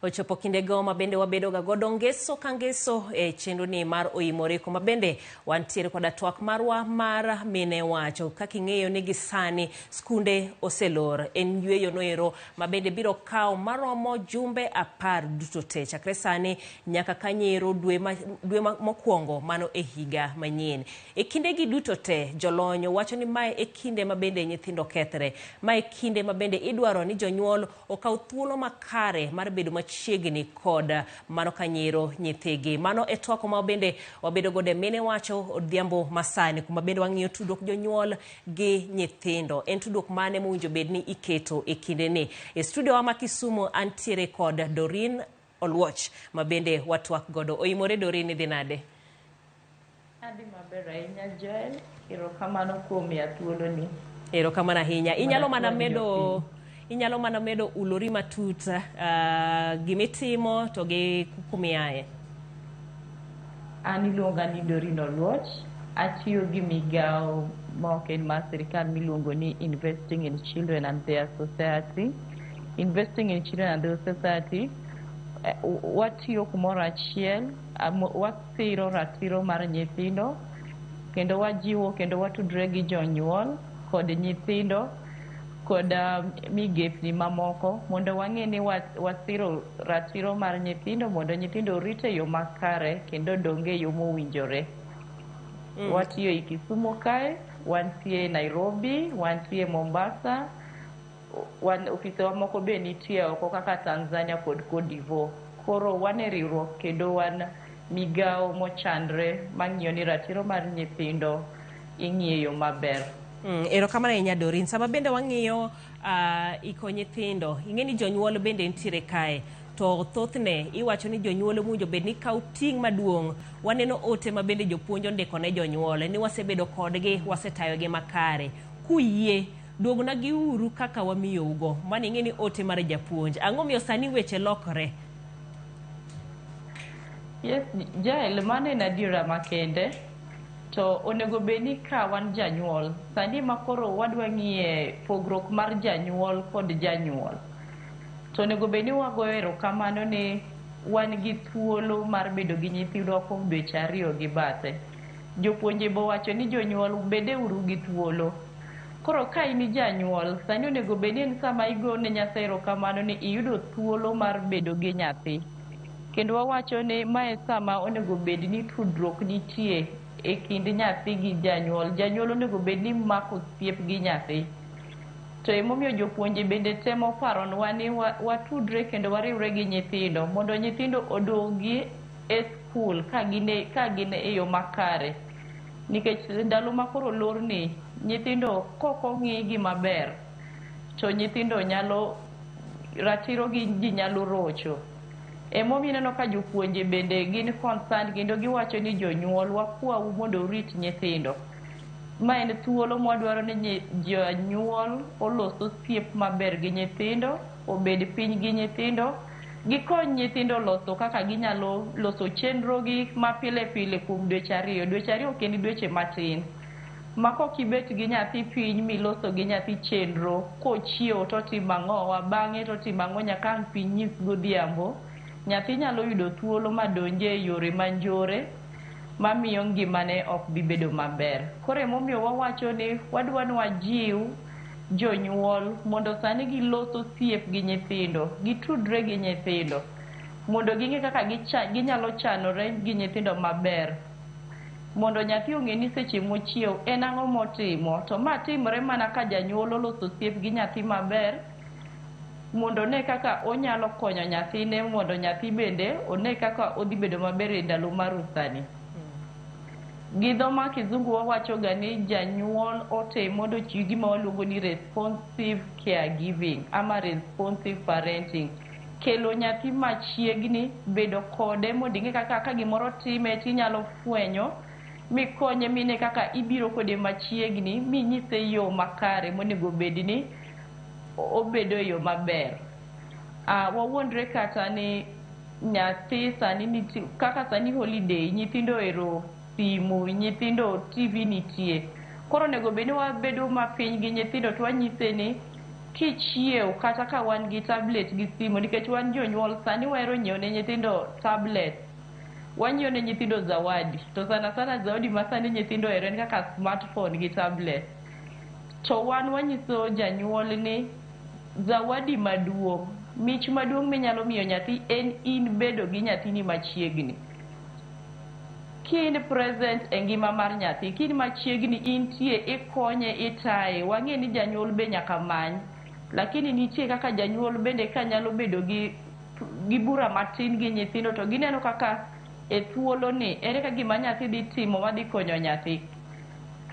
Ochopo kindego ma bende wabedo ga godo ngeso ka ngeso e chenro ni mar Oimore, kuma bende wantiere koda twak marwa mar mine wacho. Kaka ing'eyo ni gisani skunde oselor, en yweyo noero ma bende biro kawo maromo jumbe 10 duto te chakre sani nyaka kanyero dwe mokwongo mano e higa manyien. E kinde gi duto te jolonyo wacho ni mae e kinde ma bende nyithindo kethre, mae kinde ma bende idwaro ni jonyuol okaw thuolo makare mar bedo machiegni kod mano kanyero nyithigi. Mano e twak ma bende wabedo gode mine wacho odhiambo masani, kuma bende wang'iyo tudruok jonyuol gi nyithindo. En tudruok mane mowinjo bed ni iketo e kinde ni. E studio wa ma Kisumu antiere kod Dorin Oluoch ma bende watwak godo. Oimore Dorin, idhi nade? Adi maber ahinya Joel, erokamano kuom miya thuolo ni. Erokamano ahinya. Inyalo mana medo ulori matut gimitimo to gi kumiaye. An iluonga ni Dorin Oluoch, atiyo gi migawo maok en mar sirikal miluongo ni Investing in Children and Their Society. Investing in Children and Their Society, watiyo kumoro achiel, wasiro ratiro mar nyithindo, kendo wajiwo kendo watudre gi jonyuol kod nyithindo kod migepni mamoko mondo wang'e ni wasiro ratiro mar nyithindo mondo nyithindo orite yo makare kendo donge yo mowinjore. Watiyo e Kisumu kae, wantie Nairobi, wantie Mombasa, ofisewa moko be nitie oko kaka Tanzania kod Cote d'Ivoire. Koro wan e riwruok kendo wan migawo mochandre mang'iyo ni ratiro mar nyithindo ing'iyo maber. Erokamano ahinya Dorin. Sama bende wang'iyo iko nyithindo, ing'e ni jonyuol bende nitiere kae, to thothne iwacho ni jonyuol owinjo bed ni kawo ting' maduong'. Waneno ote ma bende jopuonj ondiko ne jonyuol ni wasebedo kodgi, wasetayogi makare. Kuyie duogna gi uru kaka wamiyougo. Mano ing'e ni ote mar japuonj. Ang'o miyo sani weche lokore? Yes, Jael, mano en adiera makende. To onego bed ni ka wan janyuol, sani makoro wadwa ng'iye pogruok mar janyuol kod janyuol. To onego bed ni wagoyo erokamano ni wan gi thuolo mar bedo gi nyithindwa kuom dweche 2 gi bathe. Jopuonje bo wacho ni jonyuol bede uru gi thuolo. Koro ka in janyuol, sani onego bed ni sama igo ne Nyasaye erokamano ni iyudo thuolo mar bedo gi nyathi. Kendo wawacho ni mae sama onego bed ni tudruok nitie e kind nyathi gi janyuol. Janyuol onego bed ni mako osiep gi nyathi. To emomiyo jopuonje bende temo paronwa ni watudre kendo wariwre gi nyithindo mondo nyithindo odogi e skul ka gin e yo makare. Nikech ndalo makoro lor ni, nyithindo koko ng'igi maber, to nyithindo ratiro gi ji nyalo rocho. Emomiyo ineno ka jopuonje bende gin concerned kendo giwacho ni jonyuol wakwau mondo orit nyithindo. Ma en thuolo mwadwaro ni jonyuol olos osiep maber gi nyithindo, obed piny gi nyithindo, gikony nyithindo loso kaka ginyalo loso chenro gi ma pile pile kuom dweche 2. Dweche 2 ok en dweche matin. Ma kokibet gi nyathi piny miloso gi nyathi chenro, kochiewo to timo ang'o, bang'e to timo ang'o nyaka ang' piny nyis godhiambo, nyathi nyalo yudo thuolo madonje e yore manjore mamiyo ngimane ok bibedo maber. Koro emomiyo wawacho ni wadwa ni wajiw jonyuol mondo sani giloso osiep gi nyithindo, gitudre gi nyithindo, mondo ging'e kaka ginyalo chanore gi nyithindo maber. Mondo nyathi ong'e ni seche mochiewo en ang'o motimo, to ma timore mana ka janyuol oloso osiep gi nyathi maber, mondo ne kaka onyalo konyo nyathine, mondo nyathi bende one kaka odhi bedo maber e ndalo mar usani. Gi dho ma kizungu wawacho ga ni janyuol ote mondo chiw gima waluongo ni responsive caregiving ama responsive parenting. Kelo nyathi machiegni, bedo kode mondo ing'e kaka gimoro time tinyalo fwenyo, mikonye mine kaka ibiro kode machiegni, minyise yo makare monego bed ni obedo yo maber. Wawuondre kata ni nyathi sani kaka sani holiday, nyithindo ero simu, nyithindo TV nitie. Koro onego bed ni wabedo mapiny gi nyithindo to wanyise ni kichiew kata ka wan gi tablet gi simu, nikech wan jonyuol sani wahero nyiewo ne nyithindo tablet, wanyiewo ne nyithindo zawadi, to sana sana zawadi ma sani nyithindo hero en kaka smartphone gi tablet. To wan wanyiso janyuol ni zawadi maduong', mich maduong' minyalo miyo nyathi en in bedo gi nyathini machiegni. Kin present e ngima mar nyathi, kin machiegni intie, ikonye, itaye. Wang'e ni janyuol be nyaka many, lakini nitie kaka janyuol bende ka nyalo bedo gi bura matin gi nyithindo, to gineno kaka e thuolo ni ere ka gima nyathi dhi timo madhi konyo nyathi.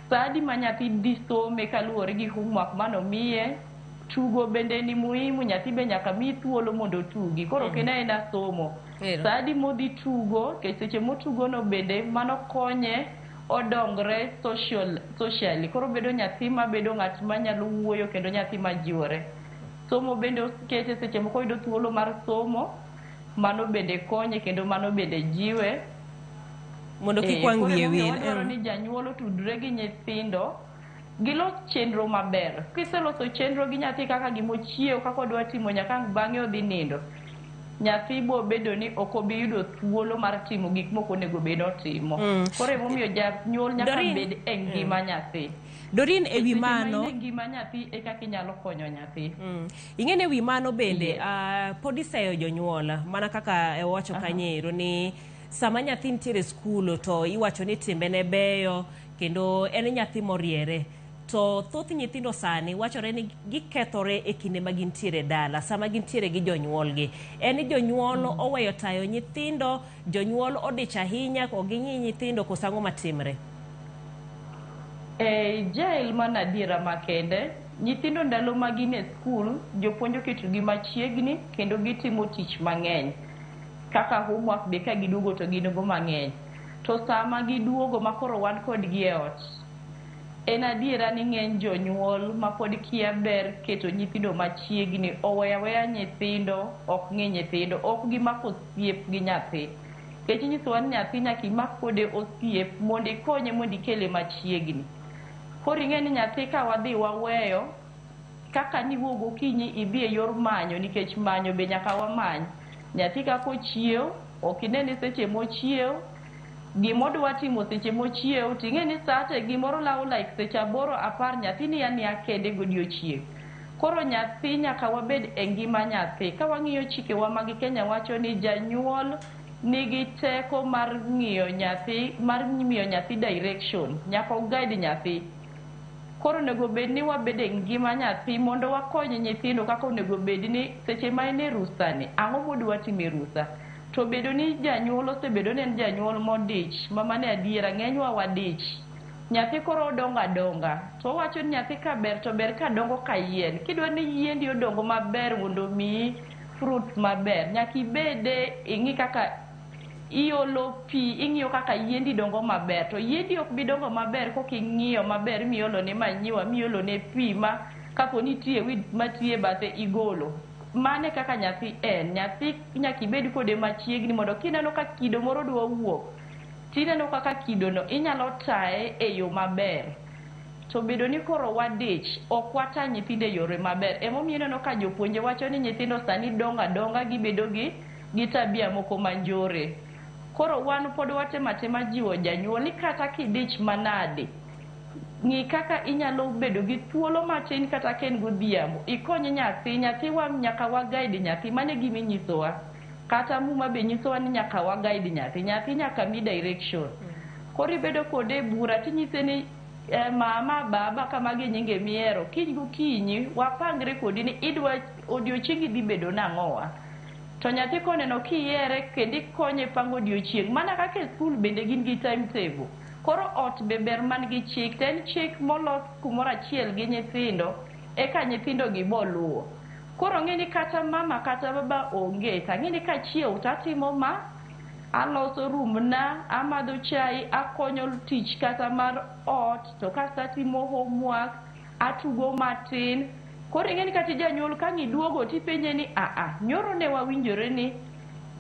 Sadi ma nyathi dhi some kaluwore gi homework manomiye, tugo bende ni muhimu, nyathi be nyaka mi thuolo mondo tugi. Koro kena ena somo. Sadi modhi tugo, ke seche motugo no bende mano konye odongre socially. Koro bedo nyathi ma bedo ng'at ma nyalo wuoyo kendo nyathi ma jiwore. Somo bende kete seche moko yudo thuolo mar somo, mano bende konye kendo mano bende jiwe. Mondo kik wang' wiye wil. Wadwaro ni janyuol otudre gi nyithindo, gilos chenro maber. Kiseloso chenro gi nyathi kaka gimochiew, kaka odwa timo nyaka bang'e odhi nindo, nyathi bo bedo ni ok obi yudo thuolo mar timo gik moko onego bed otimo. Koro emomiyo janyuol nyaka bed e ngima nyathi. Dorin e wi mano, ngima nyathi e kaka inyalo konyo nyathi. Ing'e ne wi mano bende pod iseyo jonyuol mana kaka wacho kanyero ni sama nyathi nitiere skul to iwacho ni timbe ne beyo kendo en nyathi moriere. To thoth nyithindo sani wachore ni gikethore e kinde ma gintiere dala sama gintiere gi jonyuolgi. En ni jonyuol oweyo tayo nyithindo, jonyuol odich ahinya ko ging'i nyithindo kosango matimre. Jail man adiera makende, nyithindo ndalo ma gin e skul, jopuonjo ketogi machiegni kendo gitimo tich mang'eny. Kaka homework be ka giduogo to gin go mang'eny. To sama giduogo makoro wan kodgi e ot, en adiera ni ng'eny jonyuol ma pod kia ber keto nyithindo machiegni, oweya weya nyithindo, ok ng'e nyithindo, ok gimako osiep gi nyathi. Kech nyisowa ni nyathi nyaka imak kode osiep mondo ikonye mondo ikele machiegni. Koro ing'e ni nyathi ka wadhi waweyo, kaka niwuok gokinyi idhi e yor manyo, nikech manyo be nyaka wamany. Nyathi kako ochiew, ok inene seche mochiew, gimodwa timo seche mochiew, ting'e ni sate gimoro lawo like seche 8-10 nyathi ni yani akende godiochieng'. Koro nyathi nyaka wabed e ngima nyathi. Ka wang'iyo chikewa mag Kenya wacho ni janyuol nigi teko mar ng'iyo nyathi, mar miyo nyathi direction, nyaka guide nyathi. Koro onego bed ni wabed e ngima nyathi mondo wakony nyithindo kaka onego bed ni seche ma en e rusa ni, ang'o modwa timo e rusa. To bedo ni janyuol osebedo ni en janyuol modich, mane adiera ng'enywa wadich. Nyathi koro odongo adonga, to wacho ni nyathi ka ber to ber ka dongo ka yien. Kidwa ni yiendi odongo maber mondo mi fruits maber, nyaka ibede ing'i kaka iolo pi, ing'iyo kaka yiendi dongo maber. To yiendi ok bi dongo maber kok ing'iyo maber miolo ne manyiwa, miolo ne pi ma kapo ni tie wid matie bathe igolo. Mane kaka nyathi en, nyathi nyaka ibed kode machiegni mondo kineno ka kido moro dwa wuok, tineno kaka kidono inyalo taye e yo maber. To bedo ni koro wadich, ok wata nyithindo e yore maber. Emomiyo ineno ka jopuonje wacho ni nyithindo sani donga gibedo gi tabia moko manjore. Koro wan pod watema jiwo janyuol ni kata kidich manade, ng'i kaka inyalo bedo gi thuolo matin kata ken godhiambo, ikony nyathi wa nyaka wa guide nyathi, mane gimi nyisowa. Kata muma be nyisowa ni nyaka wa guide nyathi nyaka mi direction. Koro ibedo kode bura tinyise ni mama, baba, kamagi nyinge miero, kiny gokinyi wapangre kodi ni idwa odiochiengi dhi bedo nang'owa. To nyathi koneno kiyiere kendo ikonye pango odiochieng', mana kaka e skul bende gin gi timetable. Koro ot be ber man gi chik, to en chik molos kumoro achiel gi nyithindo, eka nyithindo gi boluwo. Koro ng'e ni kata mama kata baba onge, tang'e ni kachiew tatimo ma, aloso rumna, amadho chai, akonyo tich kata mar ot, to kata timo homework, atugo matin. Koro ing'e ni kata janyuol ka ng'iduogo tipenje ni nyoro ne wawinjore ni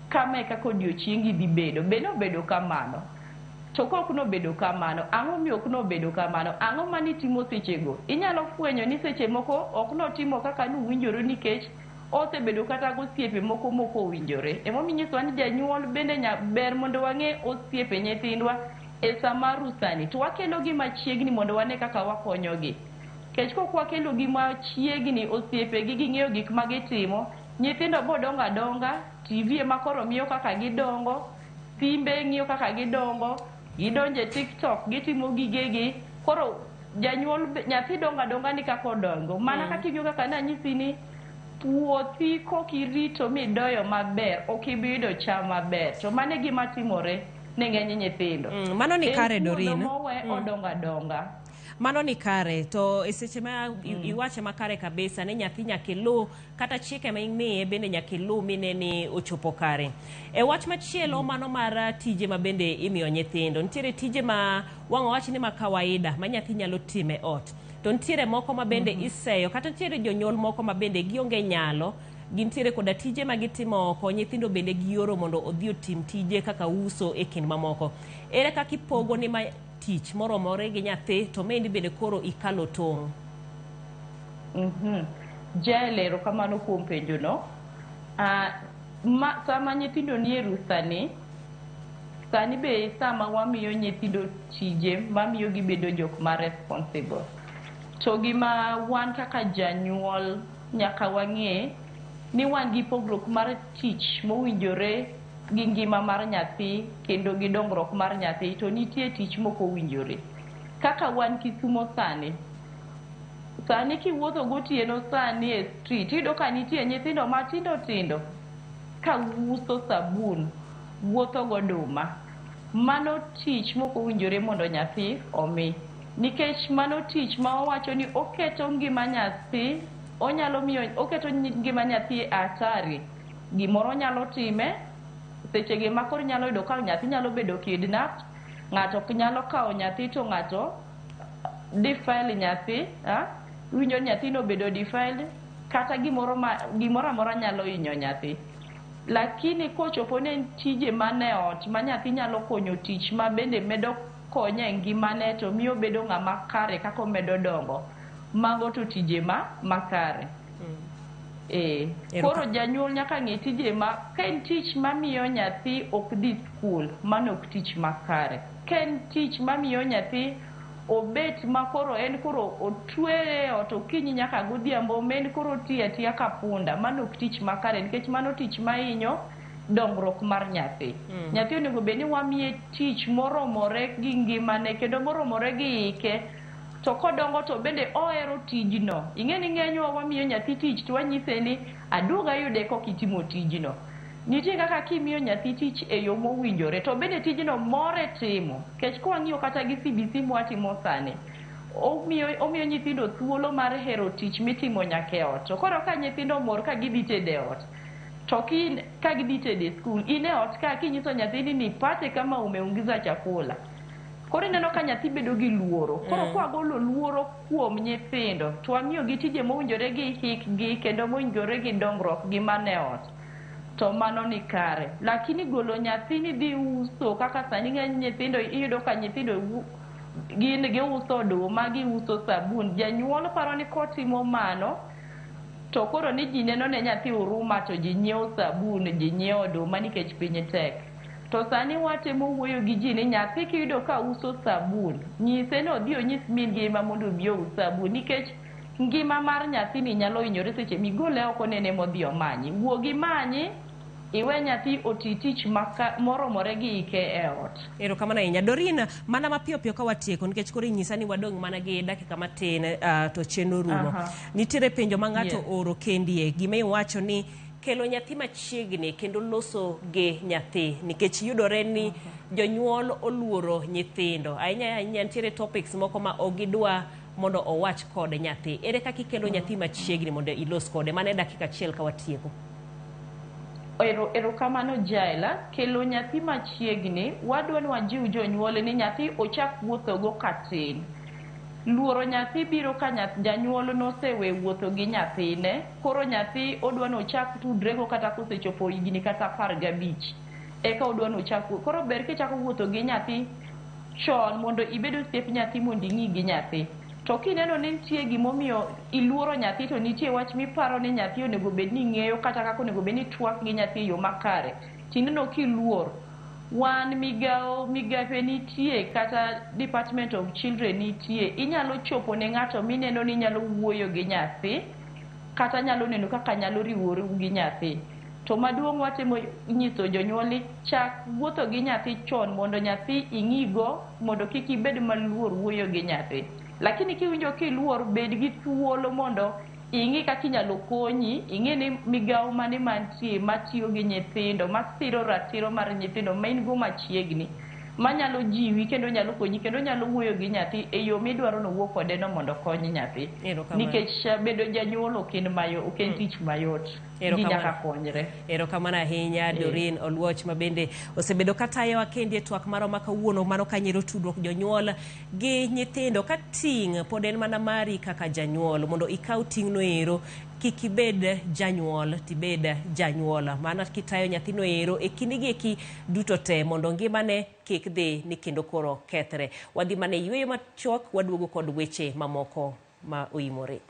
kama kaka odiochiengi dhi bedo, be nobedo kamano. to kok no bedo kamano, ang'o miyo ok no bedo kamano, ang'o mani timo sechego. Inyalo fwenyo ni seche moko ok no timo kaka nuwinjore nikech osebedo kata gosiepe moko winjore. Emominyiso ni janyuol bende ber mondo wang'e osiepe nyithindwa e sama rusani. To wakelo gi machiegni mondo wane kaka wakonyogi. Kech kok wakelo gi machiegni osiepe gi ging'eyo gik ma gitimo, nyithindo bodongo adonga, TV ema koro miyo kaka gidongo, simbe ng'iyo kaka gidongo, gidonje TikTok, gitimo gigegi, koro janyuol nyathi dongo adonga ni kaka odongo. Mana kaka ibiro kaka nanyisi ni puothi kokirito midoyo maber, ok ibiyudo cham maber. To mane gima timore ne ng'eny nyithindo. Mano ni kare Dorina. Odongo adonga. Mano ni kare, to e seche ma iwache makare kabisa ni nyathi nyakilu kata chike ma imiye bende nyakilu mine ni ochopo kare. E wach machielo mano mar tije ma bende imiyo nyithindo, nitiere tije ma wang' wach ni ma kawaida ma nyathi nyalo time ot. To nitiere moko ma bende iseyo, kata nitiere jonyuol moko ma bende gionge nyalo, gintiere koda tije ma gitimo oko, nyithindo bende gioro mondo odhi otim tije kaka uso e kind mamoko. Ere kaka ipogo ni ma tich moromore gi nyathi to mendi bende koro ikalo tong'? Lero kamano kuom penjo no. Sama nyithindo nie rusani, sani be sama wamiyo nyithindo tije mamiyo gibedo jok ma responsible. To gima wan kaka janyuol nyaka wang'e ni wan gi pogruok mar tich mowinjore gi ngima mar nyathi kendo gi dongruok mar nyathi, to nitie tich moko winjore. Kaka wan Kisumo sani kiwuotho gotieno sani e street, iyudo ka nitie nyithindo matindo tindo ka uso sabun, wuotho goduma. Mano tich moko winjore mondo nyathi omi. Nikech mano tich ma owacho ni oketo ngima nyathi, oketo ngima nyathi atari. Gimoro nyalo time, seche gi makoro nyalo yudo ka nyathi nyalo bedo kidnap, ng'ato nyalo kawo nyathi to ng'ato defile nyathi, winjo nyathi no bedo defiled, kata gimoro amora nyalo hinyo nyathi. Lakini kochopo ne tije mane ot ma nyathi nyalo konyo tich ma bende medo konye ngimane to miyo bedo ng'ama kare kaka omedo dongo, mago to tije makare. Koro janyuol nyaka ng'e tije ka en tich mamiyo nyathi ok dhi skul, mano ok tich makare. Ka en tich mamiyo nyathi obet ma koro en koro otwere ot okinyi nyaka godhiambo, men koro tiyo atiya ka punda, mano ok tich makare, nikech mano tich mahinyo dongruok mar nyathi. Nyathi onego bed ni wamiye tich moromore gi ngimane kendo moromore gi ike, to kodongo to bende ohero tijno. Ing'e ni ng'enywa wamiyo nyathi tich to wanyise ni aduog ayude kokitimo tijno. Nitie kaka kimiyo nyathi tich e yo mowinjore to bende tijno more timo. Kech kwang'iyo kata gi CBC mwatimo sani, omiyo nyithindo thuolo mar hero tich mitimo nyaka e ot. To koro ka nyithindo mor ka gidhi tede ot, to ka gidhi tede skul, in e ot ka kinyiso nyathini ni pate kama umeungiza chakula, koro ineno ka nyathi bedo gi luoro. Koro kwa golo luoro kuom nyithindo, to wamiyo gi tije mowinjore gi hikgi kendo mowinjore gi dongruok gi mane ot, to mano ni kare. Lakini golo nyathi ni dhi uso, kaka sani ng'eny nyithindo iyudo ka nyithindo gin giuso oduma, giuso sabun. Janyuol paro ni kotimo mano to koro ni ji neno ne nyathi huruma, to ji nyiewo sabun, ji nyiewo oduma nikech piny tek. To sani watemo wuoyo gi ji ni nyathi kiyudo ka uso sabun, nyise no odhi onyis min ngima mondo obi ous sabun, nikech ngima mar nyathini nyalo hinyore seche migole oko nene modhi omanyi. Wuogi manyi, iwe nyathi oti tich moromore gi ike e ot. Erokamano ahinya. Dorina, mana mapiyo piyo ka watieko, nikech koro inyisa ni wadong' mana gi dakika matin to chenro rumo. Nitiere penjo ma ng'ato oro kendie, gima iwacho ni kelo nyathi machiegni kendo loso gi nyathi, nikech yudore ni jonyuol oluoro nyithindo. Ahinya nitiere topics moko ma ogidwa mondo owach kode nyathi. Ere kaka ikelo nyathi machiegni mondo ilos kode? Mana e dakika achiel ka watieko. Erokamano Jaila, kelo nyathi machiegni, wadwa ni wajiw jonyuol ni nyathi ochak wuotho go katin. Luoro nyathi biro ka janyuol nosewe wuotho gi nyathine, koro nyathi odwa ni ochak tudrego kata kosechopo higni kata 15, eka odwa ni ochak. Koro ber kichako wuotho gi nyathi chon mondo ibed osiep nyathi mondo ing'i gi nyathi. To kineno ni nitie gimomiyo iluoro nyathi to nitie wach miparo ni nyathi onego bed ni ng'eyo kata kaka onego bed ni twak gi nyathi e yo makare, tineno kiluor. Wan migape nitie kata Department of Children nitie, inyalo chopo ne ng'ato mineno ni nyalo wuoyo gi nyathi kata nyalo neno kaka nyalo riwore gi nyathi. To maduong' watemo nyiso jonyuol ni chak wuotho gi nyathi chon mondo nyathi ing'igo mondo kik ibed maluor wuoyo gi nyathi. Lakini kiwinjo kiluor, bed gi thuolo mondo ing'i kaka inyalo konyi, ing'i ni migawo mane mantie matiyo gi nyithindo, masiro ratiro mar nyithindo ma in go machiegni, manyalo jiwi kendo nyalo konyi kendo nyalo wuoyo gi nyathi e yo midwaro no wuo kodeno mondo kony nyathi. Nikech bedo janyuol ok en tich mayot. Ji nyaka konyre. Erokamano ahinya Doreen Oluoch, ma bende osebedo katayowa kendi e twak maro ma kawuono, mano kanyero tudruok jonyuol gi nyithindo ka ting' pod en mana mari kaka janyuol, mondo ikaw ting'no ero, kik ibed janyuol tibed janyuol. Mana kitayo nyathino ero e kindigi eki duto te mondo ngimane kik dhi ni kendo koro kethre. Wadhi mane yweyo machuok, waduogo kod weche mamoko ma Oimore.